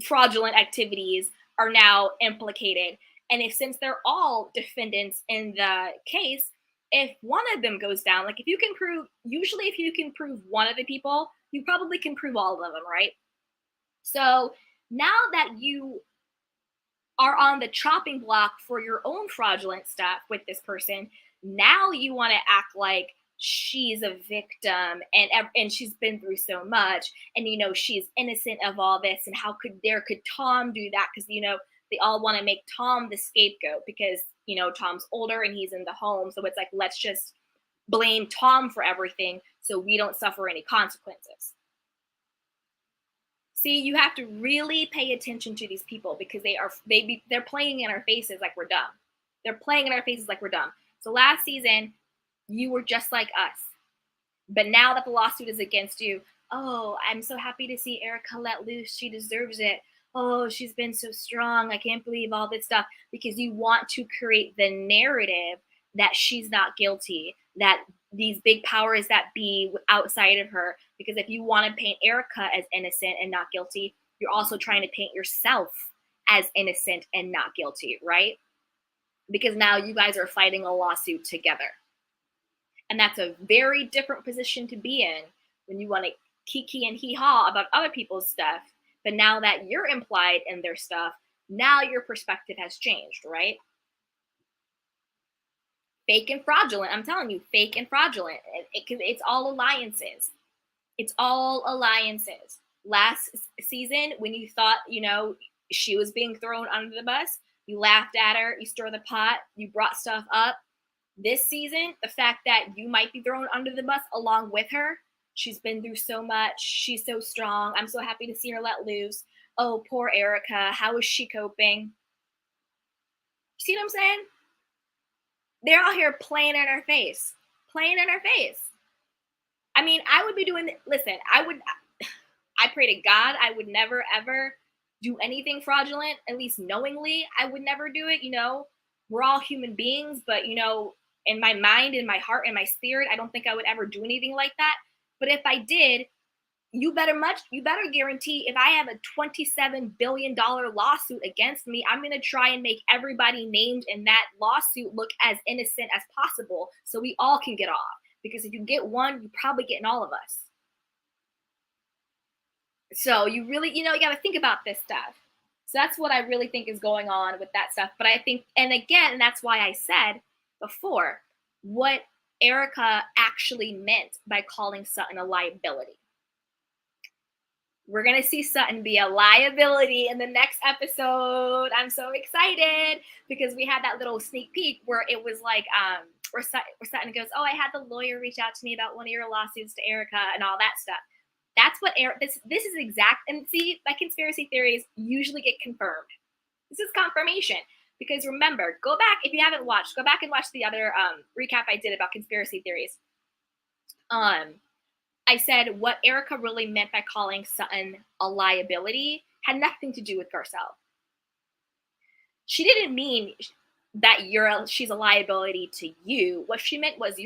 fraudulent activities are now implicated, and since they're all defendants in the case, if one of them goes down, if you can prove one of the people, you probably can prove all of them, right? So now that you are on the chopping block for your own fraudulent stuff with this person, now you want to act like she's a victim and she's been through so much, and she's innocent of all this, and how could Tom do that? Because they all want to make Tom the scapegoat because Tom's older and he's in the home, so it's like, let's just blame Tom for everything so we don't suffer any consequences. See, you have to really pay attention to these people because they're playing in our faces like we're dumb. They're playing in our faces like we're dumb. So last season, you were just like us. But now that the lawsuit is against you, oh, I'm so happy to see Erica let loose. She deserves it. Oh, she's been so strong. I can't believe all this stuff. Because you want to create the narrative that she's not guilty, that these big powers that be outside of her. Because if you want to paint Erica as innocent and not guilty, you're also trying to paint yourself as innocent and not guilty, right? Because now you guys are fighting a lawsuit together. And that's a very different position to be in when you want to kiki and hee-haw about other people's stuff. But now that you're implied in their stuff, now your perspective has changed, right? Fake and fraudulent. I'm telling you, fake and fraudulent. It's all alliances. It's all alliances. Last season, when you thought, she was being thrown under the bus, you laughed at her, you stirred the pot, you brought stuff up. This season, the fact that you might be thrown under the bus along with her, she's been through so much. She's so strong. I'm so happy to see her let loose. Oh, poor Erica. How is she coping? See what I'm saying? They're out here playing in our face. Playing in our face. I mean, I would be doing, listen, I pray to God I would never, ever do anything fraudulent, at least knowingly. I would never do it. We're all human beings, but, in my mind, in my heart, in my spirit, I don't think I would ever do anything like that. But if I did, you better guarantee if I have a $27 billion lawsuit against me, I'm going to try and make everybody named in that lawsuit look as innocent as possible so we all can get off. Because if you get one, you're probably getting all of us. So you really, you got to think about this stuff. So that's what I really think is going on with that stuff. But I think, and again, that's why I said before, what Erica actually meant by calling Sutton a liability. We're going to see Sutton be a liability in the next episode. I'm so excited because we had that little sneak peek where it was like, where Sutton goes, oh, I had the lawyer reach out to me about one of your lawsuits to Erica and all that stuff. That's what this is exact. And see, my conspiracy theories usually get confirmed. This is confirmation. Because remember, go back, if you haven't watched, go back and watch the other recap I did about conspiracy theories. I said what Erica really meant by calling Sutton a liability had nothing to do with Garcelle. She didn't mean that she's a liability to you. What she meant was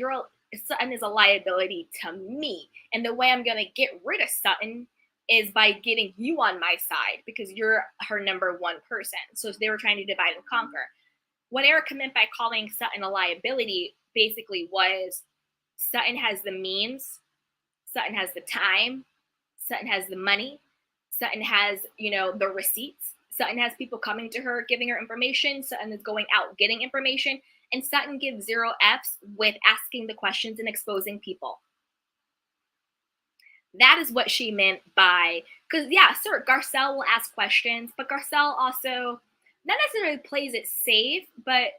Sutton is a liability to me. And the way I'm going to get rid of Sutton is by getting you on my side because you're her number one person. So they were trying to divide and conquer. What Erica meant by calling Sutton a liability basically was Sutton has the means, Sutton has the time, Sutton has the money, Sutton has, the receipts, Sutton has people coming to her, giving her information, Sutton is going out getting information, and Sutton gives 0 Fs with asking the questions and exposing people. That is what she meant by, because yeah, sir, Garcelle will ask questions, but Garcelle also not necessarily plays it safe, but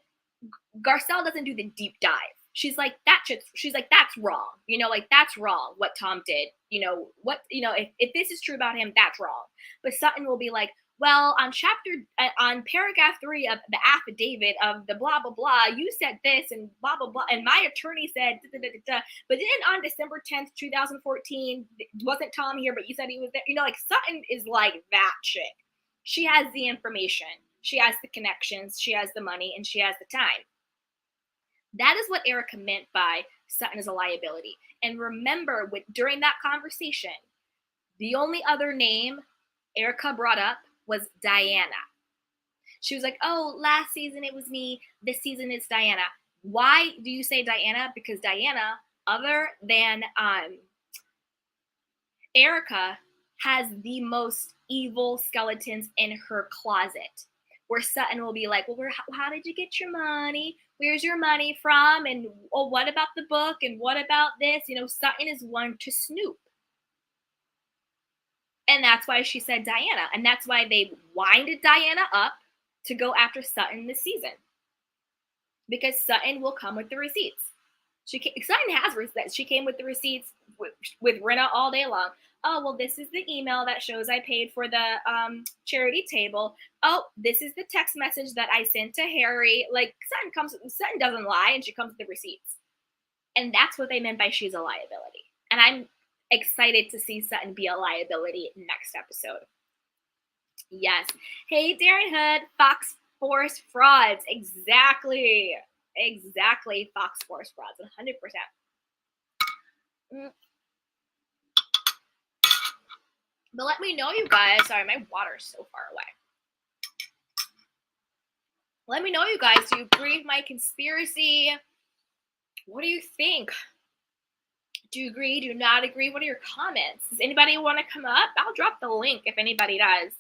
Garcelle doesn't do the deep dive. She's like, that's wrong. That's wrong what Tom did. If this is true about him, that's wrong. But Sutton will be like, well, on paragraph 3 of the affidavit of the blah, blah, blah, you said this and blah, blah, blah. And my attorney said, da, da, da, da. But then on December 10th, 2014, wasn't Tom here, but you said he was there. Sutton is like that chick. She has the information. She has the connections. She has the money and she has the time. That is what Erica meant by Sutton is a liability. And remember, during that conversation, the only other name Erica brought up was Diana. She was like, oh, last season it was me. This season it's Diana. Why do you say Diana? Because Diana, other than Erica, has the most evil skeletons in her closet. Where Sutton will be like, well, how did you get your money? Where's your money from? And what about the book? And what about this? Sutton is one to snoop. And that's why she said Diana. And that's why they winded Diana up to go after Sutton this season. Because Sutton will come with the receipts. Sutton has receipts. She came with the receipts with Rinna all day long. Oh, well, this is the email that shows I paid for the charity table. Oh, this is the text message that I sent to Harry. Sutton doesn't lie, and she comes with the receipts. And that's what they meant by she's a liability. And I'm excited to see Sutton be a liability next episode. Yes. Hey, Darren Hood, Fox Force frauds. Exactly. Fox Force frauds, 100%. But let me know, you guys. Sorry, my water's so far away. Let me know, you guys. Do you agree with my conspiracy? What do you think? Do you agree? Do you not agree? What are your comments? Does anybody want to come up? I'll drop the link if anybody does.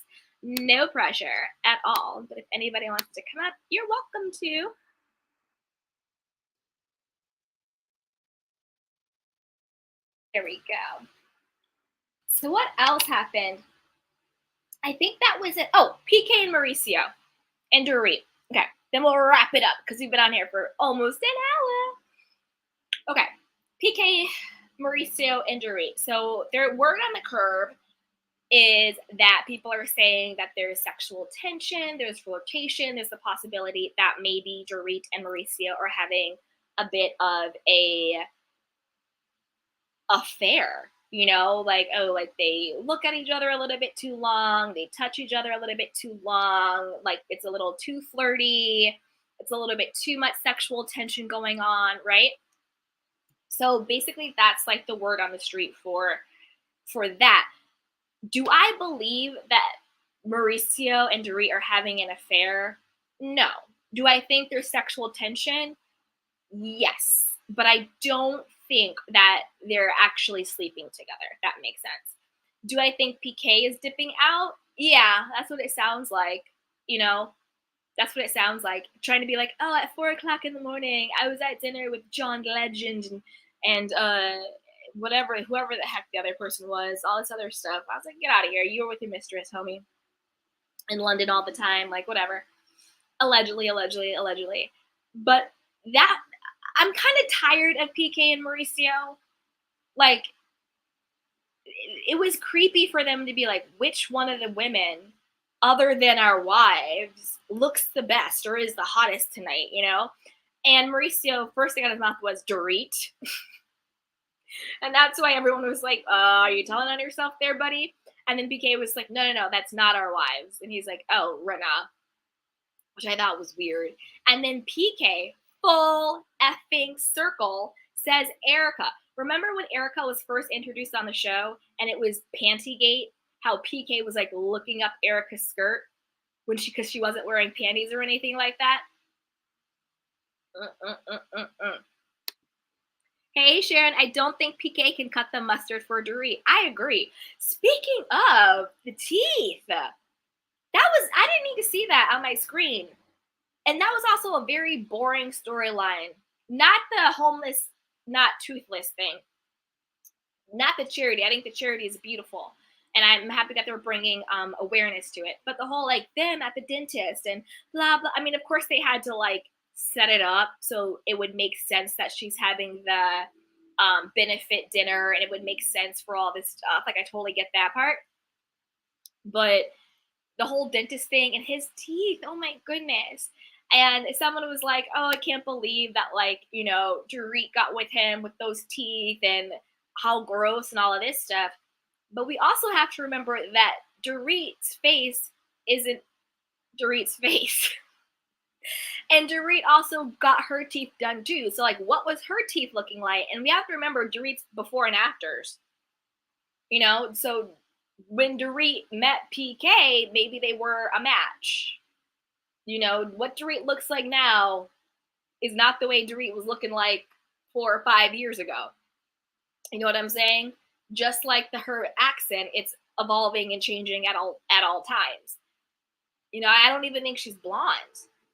No pressure at all. But if anybody wants to come up, you're welcome to. There we go. So what else happened? I think that was it. Oh, PK and Mauricio and Dorit. Okay, then we'll wrap it up because we've been on here for almost an hour. Okay, PK, Mauricio, and Dorit. So their word on the curb is that people are saying that there's sexual tension, there's flirtation, there's the possibility that maybe Dorit and Mauricio are having a bit of a affair, you know, like, oh, like they look at each other a little bit too long, they touch each other a little bit too long, like it's a little too flirty, it's a little bit too much sexual tension going on, right? So basically that's like the word on the street for that. Do I believe that Mauricio and Dorit are having an affair? No. Do I think there's sexual tension? Yes. But I don't think that they're actually sleeping together, if that makes sense. Do I think PK is dipping out? Yeah, that's what it sounds like. You know, that's what it sounds like. Trying to be like, oh, at 4:00 in the morning, I was at dinner with John Legend and whatever, whoever the heck the other person was, all this other stuff. I was like, get out of here. You were with your mistress, homie. In London all the time, like whatever. Allegedly. But that, I'm kind of tired of PK and Mauricio. Like, it was creepy for them to be like, which one of the women, other than our wives, looks the best or is the hottest tonight, you know? And Mauricio, first thing out of his mouth was Dorit. And that's why everyone was like, are you telling on yourself there, buddy? And then PK was like, no, that's not our wives. And he's like, oh, Rinna, which I thought was weird. And then PK, full effing circle, says Erica. Remember when Erica was first introduced on the show and it was Pantygate? How PK was like looking up Erica's skirt when because she wasn't wearing panties or anything like that? Hey, Sharon, I don't think PK can cut the mustard for Dorit. I agree. Speaking of the teeth, I didn't need to see that on my screen. And that was also a very boring storyline. Not the homeless, not toothless thing. Not the charity. I think the charity is beautiful. And I'm happy that they're bringing awareness to it. But the whole, like, them at the dentist and blah, blah. I mean, of course, they had to, like, set it up so it would make sense that she's having the benefit dinner and it would make sense for all this stuff. Like, I totally get that part. But the whole dentist thing and his teeth, oh my goodness. And someone was like, oh, I can't believe that, like, you know, Dorit got with him with those teeth and how gross and all of this stuff. But we also have to remember that Dorit's face isn't Dorit's face. And Dorit also got her teeth done too. So, like, what was her teeth looking like? And we have to remember Dorit's before and afters. You know, so when Dorit met PK, maybe they were a match. You know, what Dorit looks like now is not the way Dorit was looking like 4 or 5 years ago. You know what I'm saying? Just like her accent, it's evolving and changing at all times. You know, I don't even think she's blonde.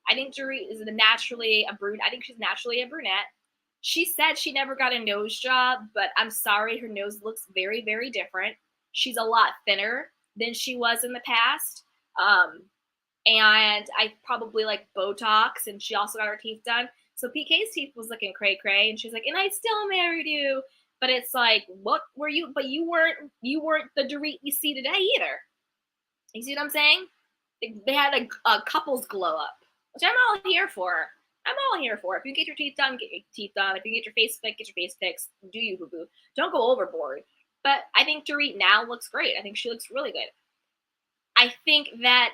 I think Dorit is naturally a brunette. I think she's naturally a brunette. She said she never got a nose job, but I'm sorry, her nose looks very, very different. She's a lot thinner than she was in the past. And I probably like Botox, and she also got her teeth done. So PK's teeth was looking cray-cray, and she's like, and I still married you. But it's like, what were you? But you weren't the Dorit we see today either. You see what I'm saying? They had a couples glow up, which I'm all here for. I'm all here for. If you get your teeth done, get your teeth done. If you get your face fixed, get your face fixed. Do you, boo-boo. Don't go overboard. But I think Dorit now looks great. I think she looks really good. I think that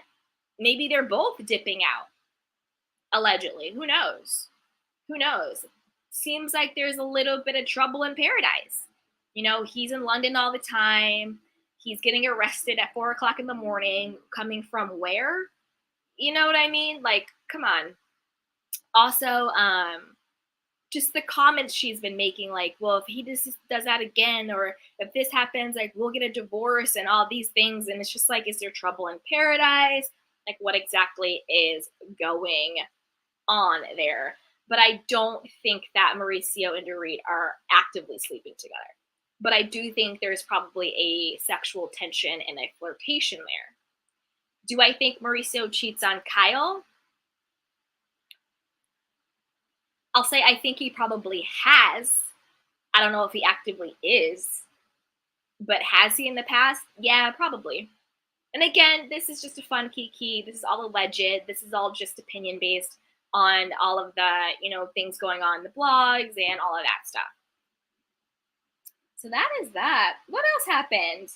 maybe they're both dipping out, allegedly. Who knows? Who knows? Seems like there's a little bit of trouble in paradise. You know, he's in London all the time. He's getting arrested at 4 o'clock in the morning, coming from where? You know what I mean? Like, come on. Also, just the comments she's been making, like, well, if he does that again, or if this happens, like, we'll get a divorce and all these things. And it's just like, is there trouble in paradise? Like, what exactly is going on there? But I don't think that Mauricio and Dorit are actively sleeping together. But I do think there's probably a sexual tension and a flirtation there. Do I think Mauricio cheats on Kyle? I'll say I think he probably has. I don't know if he actively is. But has he in the past? Yeah, probably. And again, this is just a fun kiki. This is all alleged. This is all just opinion based on all of the, things going on in the blogs and all of that stuff. So that is that. What else happened?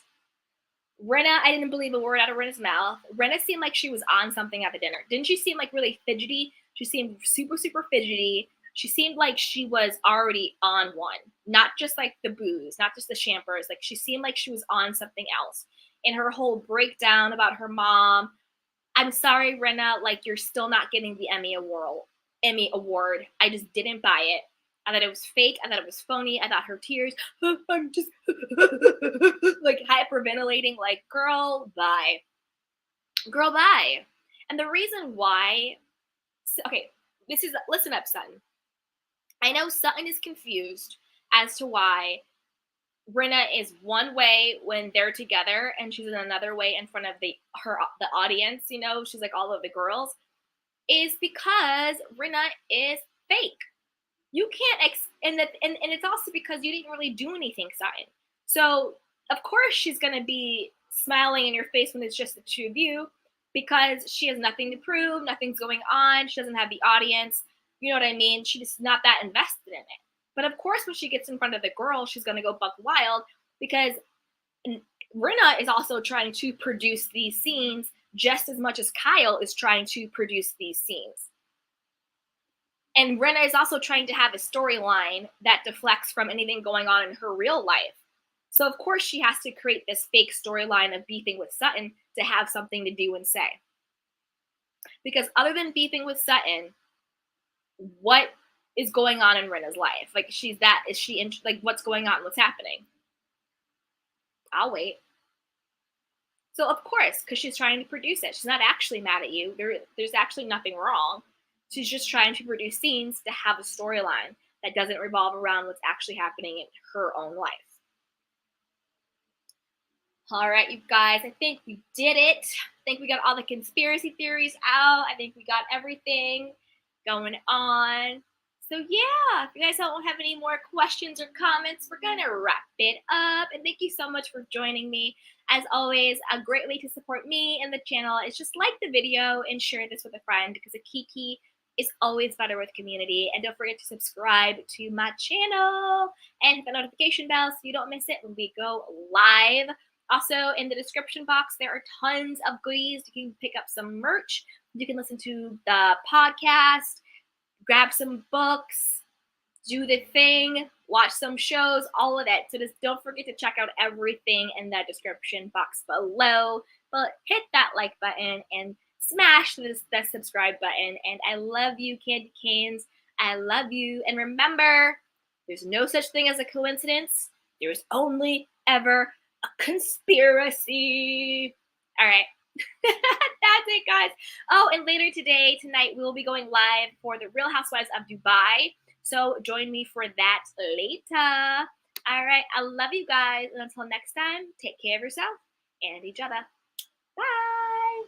Rinna, I didn't believe a word out of Rinna's mouth. Rinna seemed like she was on something at the dinner. Didn't she seem like really fidgety? She seemed super, super fidgety. She seemed like she was already on one. Not just like the booze, not just the champers. Like, she seemed like she was on something else. And her whole breakdown about her mom. I'm sorry, Rinna, like, you're still not getting the Emmy award. I just didn't buy it. I thought it was fake. I thought it was phony. I thought her tears, I'm just like hyperventilating, like, girl, bye. Girl, bye. And the reason why, okay, listen up, Sutton. I know Sutton is confused as to why Rinna is one way when they're together and she's in another way in front of the audience, she's like all of the girls, is because Rinna is fake. You can't, and it's also because you didn't really do anything, Sutton. So, of course, she's going to be smiling in your face when it's just the two of you because she has nothing to prove, nothing's going on, she doesn't have the audience, you know what I mean? She's not that invested in it. But, of course, when she gets in front of the girl, she's going to go buck wild because Rinna is also trying to produce these scenes just as much as Kyle is trying to produce these scenes. And Rinna is also trying to have a storyline that deflects from anything going on in her real life. So, of course, she has to create this fake storyline of beefing with Sutton to have something to do and say. Because other than beefing with Sutton, what is going on in Rinna's life? Like, what's going on? What's happening? I'll wait. So, of course, because she's trying to produce it. She's not actually mad at you. There's actually nothing wrong. She's just trying to produce scenes to have a storyline that doesn't revolve around what's actually happening in her own life. All right, you guys, I think we did it. I think we got all the conspiracy theories out. I think we got everything going on. So yeah, if you guys don't have any more questions or comments, we're going to wrap it up. And thank you so much for joining me. As always, a great way to support me and the channel is just like the video and share this with a friend because a kiki is always better with community. And don't forget to subscribe to my channel and hit the notification bell so you don't miss it when we go live. Also, in the description box, there are tons of goodies. You can pick up some merch. You can listen to the podcast, grab some books, do the thing, watch some shows, all of that. So just don't forget to check out everything in the description box below. But hit that like button and smash the subscribe button. And I love you, Candy Canes. I love you. And remember, there's no such thing as a coincidence. There's only ever a conspiracy. All right. That's it, guys. Oh, and later tonight, we will be going live for the Real Housewives of Dubai. So join me for that later. All right. I love you guys. And until next time, take care of yourself and each other. Bye.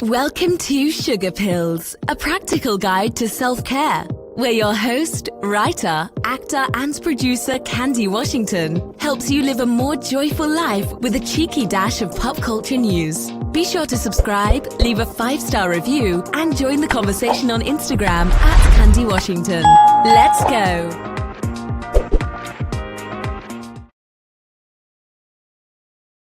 Welcome to Sugar Pills, a practical guide to self-care, where your host, writer, actor, and producer Candy Washington helps you live a more joyful life with a cheeky dash of pop culture news. Be sure to subscribe, leave a 5-star review, and join the conversation on Instagram @Candy Washington. Let's go!